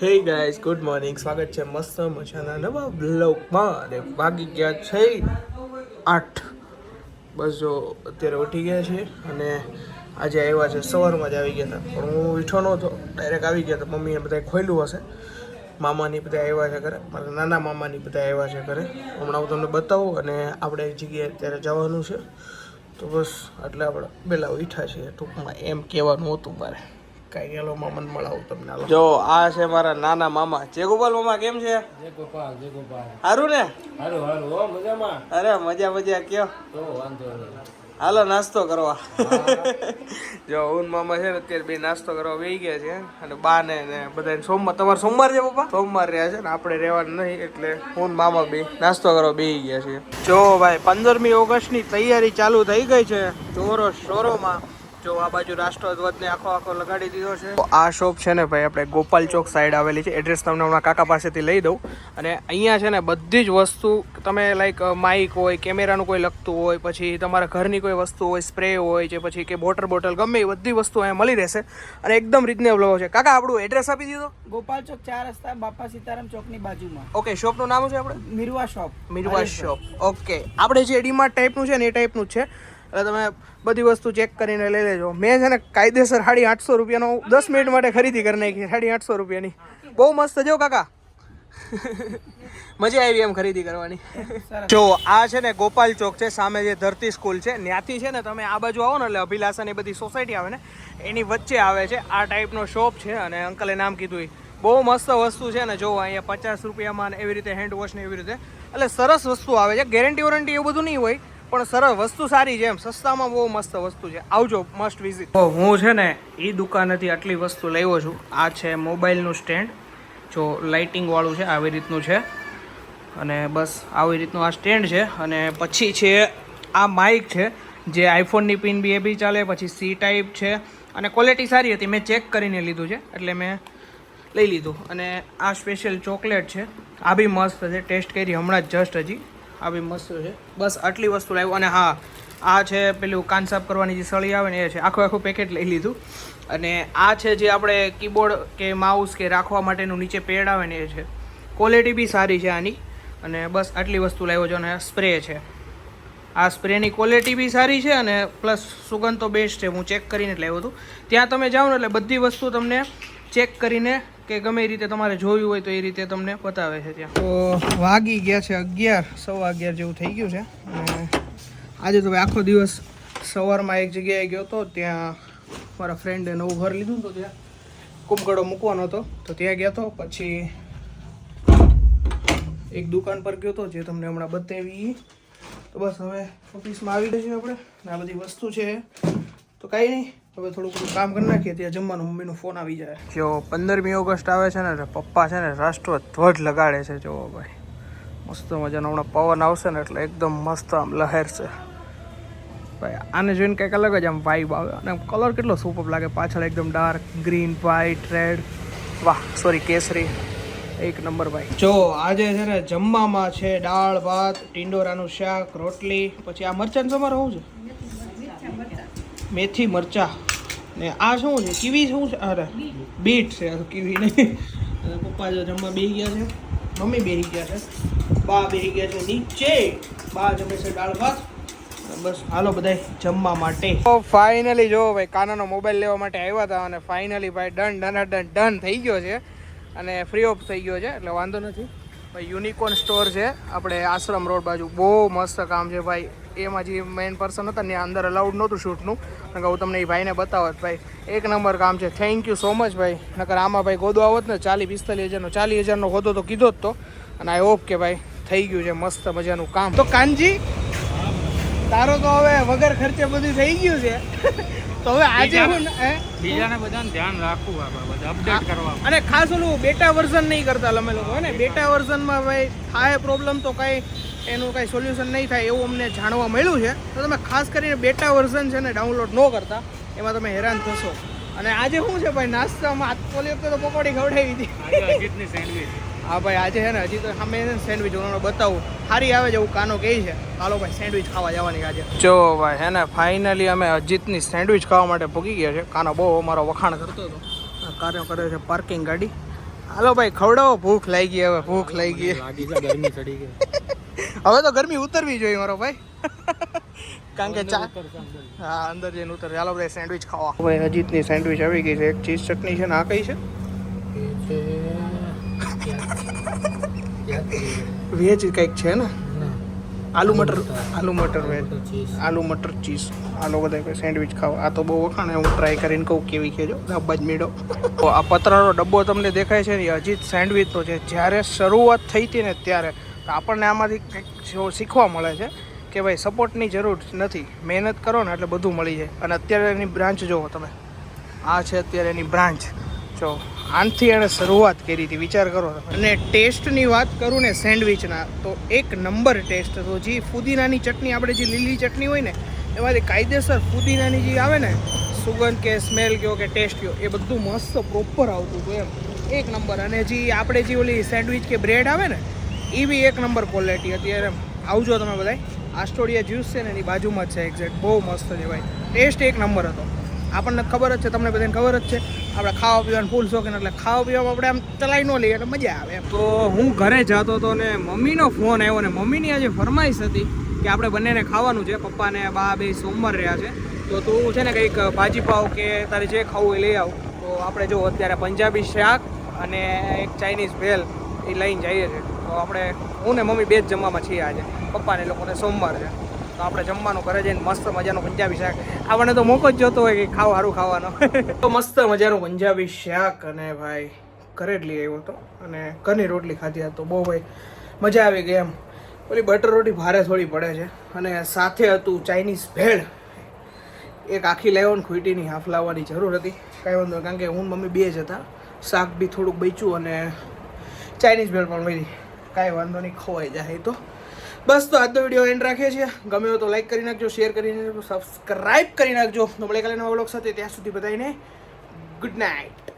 Hey guys good morning, સ્વાગત છે મસ્ત મજાના નવા બ્લોગમાં. અને વાગી ગયા છે 8. બસ જો અત્યારે ઉઠી ગયા છીએ અને આજે આવ્યા છે, સવારમાં જ આવી ગયા હતા પણ હું ઉઠ્યો નહોતો, ડાયરેક્ટ આવી ગયા હતા. મમ્મીએ બધા ખોલ્યું હશે, મામાની બધા આવ્યા છે ઘરે, મારા નાના મામાની બધા આવ્યા છે ઘરે. હમણાં હું તમને બતાવું અને આપણે એક જગ્યાએ અત્યારે જવાનું છે, તો બસ એટલે આપણે પહેલાં ઉઠ્યા છીએ. ટૂંકમાં એમ કહેવાનું હતું મારે. કાંઈ ગયેલો મામાને મળાવું તમને. જો આ છે મારા નાના મામા. જય ગોપાલ મામા, કેમ છે? જય ગોપાલ. સારું ને? સારું હો, મજામાં. અરે મજા કયો તો વાંધો નહીં. હાલો નાસ્તો કરવા. જો હું મામા છે ને અત્યારે બે નાસ્તો કરવા બેસી ગયા છે અને બા ને બધા સોમવાર. તમારે સોમવાર છે પપ્પા? સોમવાર રહ્યા છે ને આપણે રહેવાનું નહીં, એટલે હું મામા બે નાસ્તો કરવા બેસી ગયા છે. જો ભાઈ 15મી ઓગસ્ટની તૈયારી ચાલુ થઈ ગઈ છે જોરો શોરોમાં. જો આ બાજુ રાષ્ટ્રધ્વજ ને આખો લગાડી દીધો છે. આ શોપ છે ને ભાઈ આપણે ગોપાલ ચોક સાઈડ આવેલી છે. એડ્રેસ તમને હમણાં કાકા પાસેથી લઈ દઉં. અને અહીંયા છે ને બધી જ વસ્તુ તમે લાઈક માઇક હોય, કેમેરાનું કોઈ લગતું હોય, પછી તમારા ઘરની કોઈ વસ્તુ હોય, સ્પ્રે હોય છે, પછી કે બોટલ ગમે એ બધી વસ્તુ અહીંયા મળી રહેશે અને એકદમ રીઝનેબલ છે. કાકા આપણું એડ્રેસ આપી દીધો. ગોપાલ ચોક 4 રસ્તા, બાપા સીતારામ ચોકની બાજુમાં. ઓકે, શોપનું નામ છે આપણે મીરવા શોપ. ઓકે, આપણે જે ડીમાર્ટ ટાઈપનું છે ને એ ટાઈપનું જ છે. એટલે તમે બધી વસ્તુ ચેક કરીને લઈ લેજો. મેં છે ને કાયદેસર 850 રૂપિયાનો 10 મિનિટ માટે ખરીદી કરી નાખી. 850 રૂપિયાની બહુ મસ્ત. જો કાકા મજા આવી એમ ખરીદી કરવાની. જો આ છે ને ગોપાલ ચોક છે, સામે જે ધરતી સ્કૂલ છે ત્યાંથી છે ને તમે આ બાજુ આવો ને એટલે અભિલાષા ને બધી સોસાયટી આવે ને એની વચ્ચે આવે છે આ ટાઈપનો શોપ છે. અને અંકલે નામ કીધું એ બહુ મસ્ત વસ્તુ છે ને. જો અહીંયા 50 રૂપિયામાં એવી રીતે હેન્ડ વોશ ને એવી રીતે એટલે સરસ વસ્તુ આવે છે. ગેરંટી વોરંટી એવું બધું નહીં હોય પણ સરસ વસ્તુ સારી છે એમ, સસ્તામાં બહુ મસ્ત વસ્તુ છે. આવજો, મસ્ટ વિઝિટ. હું છે ને એ દુકાનેથી આટલી વસ્તુ લાવ્યો છું. આ છે મોબાઈલનું સ્ટેન્ડ, જો લાઇટિંગ વાળું છે, આવી રીતનું છે. અને બસ આવી રીતનું આ સ્ટેન્ડ છે. અને પછી છે આ માઇક છે, જે આઈફોનની પિન બી એ બી ચાલે. પછી સી ટાઈપ છે અને ક્વોલિટી સારી હતી, મેં ચેક કરીને લીધું છે એટલે મેં લઈ લીધું. અને આ સ્પેશિયલ ચોકલેટ છે, આ બી મસ્ત છે, ટેસ્ટ કરી હમણાં જ જસ્ટ હજી. આ બી મસ્ત છે. બસ આટલી વસ્તુ લાવ્યું. અને હા, આ છે પેલું કાન સાફ કરવાની જે સળી આવે ને એ છે. આખું પેકેટ લઈ લીધું. અને આ છે જે આપણે કીબોર્ડ કે માઉસ કે રાખવા માટેનું નીચે પેડ આવે ને એ છે. ક્વોલિટી બી સારી છે આની. અને બસ આટલી વસ્તુ લાવ્યો છો. અને સ્પ્રે છે, આ સ્પ્રેની ક્વોલિટી બી સારી છે અને પ્લસ સુગંધ તો બેસ્ટ છે. હું ચેક કરીને જ લાવ્યો હતું. ત્યાં તમે જાઓ ને એટલે બધી વસ્તુ તમને ચેક કરીને કે ગમે એ રીતે તમારે જોયું હોય તો એ રીતે તમને બતાવે છે ત્યાં. તો વાગી ગયા છે 11, 11:15 જેવું થઈ ગયું છે. અને આજે તો આખો દિવસ સવારમાં એક જગ્યાએ ગયો હતો, ત્યાં મારા ફ્રેન્ડે નવું ઘર લીધું તો ત્યાં કુંભકડો મૂકવાનો હતો તો ત્યાં ગયો હતો. પછી એક દુકાન પર ગયો હતો જે તમને હમણાં બતાવી. તો બસ હવે ઓફિસમાં આવી ગઈ છે આપણે. આ બધી વસ્તુ છે તો કાંઈ નહીં, હવે થોડું કામ કરી નાખીએ. ત્યાં જમવાનું મમ્મીનો ફોન આવી જાય. જો 15મી ઓગસ્ટ આવે છે ને પપ્પા છે ને રાષ્ટ્રધ્વજ લગાડે છે. જો ભાઈ મસ્ત મજાનો હમણાં પવન આવશે ને એટલે એકદમ મસ્ત આમ લહેરશે ભાઈ. આને જોઈને કંઈક અલગ જ આમ વાઇબ આવે. અને કલર કેટલો સુપર લાગે પાછળ, એકદમ ડાર્ક ગ્રીન, વ્હાઈટ, રેડ, વાહ સોરી કેસરી, એક નંબર ભાઈ. જો આજે છે ને જમવામાં છે દાળ ભાત, ટીંડોરાનું શાક, રોટલી. પછી આ મરચાં તમારે શું છે? મેથી મરચા. ને આ શું છે? કીવી શું છે? અરે બીટ છે, કીવી નહીં. અને પપ્પા જો જમવા બેસી ગયા છે, મમ્મી બેસી ગયા છે, બા બેસી ગયા છે નીચે. બા જમે છે દાળ ભાત. બસ હાલો બધાય જમવા માટે. તો ફાઇનલી જો ભાઈ કાનાનો મોબાઈલ લેવા માટે આવ્યા હતા અને ફાઇનલી ભાઈ ડન થઈ ગયો છે અને ફ્રી ઓફ થઈ ગયો છે એટલે વાંધો નથી ભાઈ. યુનિકોર્ન સ્ટોર છે આપણે આશ્રમ રોડ બાજુ. બહુ મસ્ત કામ છે ભાઈ. એમાં જે મેઇન પર્સન હતા ત્યાં અંદર અલાઉડ નહોતું શૂટનું, કારણ કે હું તમને એ ભાઈને બતાવત ભાઈ. એક નંબર કામ છે. થેન્ક યુ સો મચ ભાઈ. નકર આમાં ભાઈ ગોદો આવત ને 40-45 હજારનો. 40,000નો ગોદો તો કીધો જ તો. અને આઈ હોપ કે ભાઈ થઈ ગયું છે મસ્ત મજાનું કામ. તો કાનજી તારો તો હવે વગર ખર્ચે બધું થઈ ગયું છે. તો હવે આજે હું બીજાને બધાને ધ્યાન રાખવું, આપણે અપડેટ કરવા. અને ખાસ ઓલું બેટા વર્ઝન નહીં કરતા અમે લોકો હે ને. બેટા વર્ઝનમાં ભાઈ થાય પ્રોબ્લેમ તો કાંઈ એનું કાંઈ સોલ્યુશન નહીં થાય એવું અમને જાણવા મળ્યું છે. તો તમે ખાસ કરીને બેટા વર્ઝન છે ને ડાઉનલોડ ન કરતા, એમાં તમે હેરાન થશો. અને આજે શું છે ભાઈ નાસ્તામાં? ઓલી વખતે તો પકોડી ખવડાવી હતી. અજીતની સેન્ડવિચ. હા ભાઈ આજે છે ને હજી તો સામે સેન્ડવિચ હું બતાવું સારી આવે છે એવું કાનો કહે છે. હાલો ભાઈ સેન્ડવિચ ખાવા જવાની આજે. જો ભાઈ હે ને ફાઇનલી અમે અજીતની સેન્ડવિચ ખાવા માટે ભૂગી ગયા છે. કાનો બહુ અમારો વખાણ કરતો હતો. કાનો કરે છે પાર્કિંગ ગાડી હાલો ભાઈ ખવડાવો, ભૂખ લાગી હવે, ભૂખ લાગી. લાગી છે ગરમી ચડી ગઈ. હવે તો ગરમી ઉતરવી જોઈએ મારો ભાઈ. કારણ કે ચા હા અંદર જઈને ઉતર. ચાલો ભાઈ સેન્ડવિચ ખાવા. ભાઈ અજીતની સેન્ડવિચ આવી ગઈ છે. એક ચીઝ ચટણી છે ને આ કઈ છે? વેજ કંઈક છે ને, આલુ મટર વેજ, આલુ મટર ચીઝ. આલો બધા કોઈ સેન્ડવિચ ખાવા. આ તો બહુ વખાણે, હું ટ્રાય કરીને કહું કેવી છે. જો ડબ્બા જ મીડો. તો આ પતરાનો ડબ્બો તમને દેખાય છે ને, એ અજીત સેન્ડવિચનો છે. જ્યારે શરૂઆત થઈ હતી ને ત્યારે તો આપણને આમાંથી કંઈક શીખવા મળે છે કે ભાઈ સપોર્ટની જરૂર નથી, મહેનત કરો ને એટલે બધું મળી જાય. અને અત્યારે એની બ્રાન્ચ જુઓ તમે, આ છે અત્યારે એની બ્રાન્ચ. જો આનથી એણે શરૂઆત કરી હતી, વિચાર કરો. અને ટેસ્ટની વાત કરું ને સેન્ડવિચના, તો એક નંબર ટેસ્ટ હતો. જે ફુદીનાની ચટણી, આપણે જે લીલી ચટણી હોય ને એમાંથી કાયદેસર ફુદીનાની જે આવે ને સુગંધ કે સ્મેલ કહો કે ટેસ્ટ કહો, એ બધું મસ્ત પ્રોપર આવતું હતું એમ, એક નંબર. અને જે આપણે જે ઓલી સેન્ડવિચ કે બ્રેડ આવે ને એ બી એક નંબર ક્વોલિટી હતી એમ. આવજો તમે બધાય. આસ્ટોડિયા જ્યુસ છે ને એની બાજુમાં જ છે એક્ઝેક્ટ. બહુ મસ્ત છે ભાઈ, ટેસ્ટ એક નંબર હતો. આપણને ખબર જ છે, તમને બધાને ખબર જ છે, આપણે ખાવા પીવાનું ફૂલ શોખીન, એટલે ખાવા પીવામાં આપણે આમ ચલાવી ન લઈએ એટલે મજા આવે એમ. તો હું ઘરે જતો હતો ને મમ્મીનો ફોન આવ્યો ને મમ્મીની આજે ફરમાઈશ હતી કે આપણે બંનેને ખાવાનું છે. પપ્પા ને બા બે સોમવાર રહ્યા છે, તો તું છે ને કંઈક ભાજી પાવ કે તારે જે ખાવું એ લઈ આવ. તો આપણે જો અત્યારે પંજાબી શાક અને એક ચાઇનીઝ ભેલ એ લઈને જઈએ છીએ. તો આપણે હું ને મમ્મી બે જ જમવામાં છીએ આજે. પપ્પાને લોકોને સોમવાર છે, તો આપણે જમવાનું ઘરે જઈને મસ્ત મજાનું પંજાબી શાક. આપણને તો મોકો જ જોતો હોય કે સારું ખાવાનો. તો મસ્ત મજાનું પંજાબી શાક અને ભાઈ ઘરે જ લઈ આવ્યો હતો અને ઘરની રોટલી ખાધી હતી. તો બહુ ભાઈ મજા આવી ગઈ એમ. ઓલી બટર રોટી ભારે થોડી પડે છે. અને સાથે હતું ચાઇનીઝ ભેળ. એક આખી લેવન ખૂટીની હાફ લાવવાની જરૂર હતી, કાંઈ વાંધો, કારણ કે હું મમ્મી બે જ હતા. શાક બી થોડુંક બચ્યું અને ચાઇનીઝ ભેળ પણ મળી. કાંઈ વાંધો નહીં, ખવાઈ જાય. તો બસ, તો આજનો વિડીયો એન્ડ રાખીએ છીએ. ગમે હોય તો લાઈક કરી નાખજો, શેર કરી નાખજો, સબસ્ક્રાઈબ કરી નાખજો. તો મળે કાલે નવા વ્લોગ સાથે. ત્યાં સુધી બધાને ગુડ નાઇટ.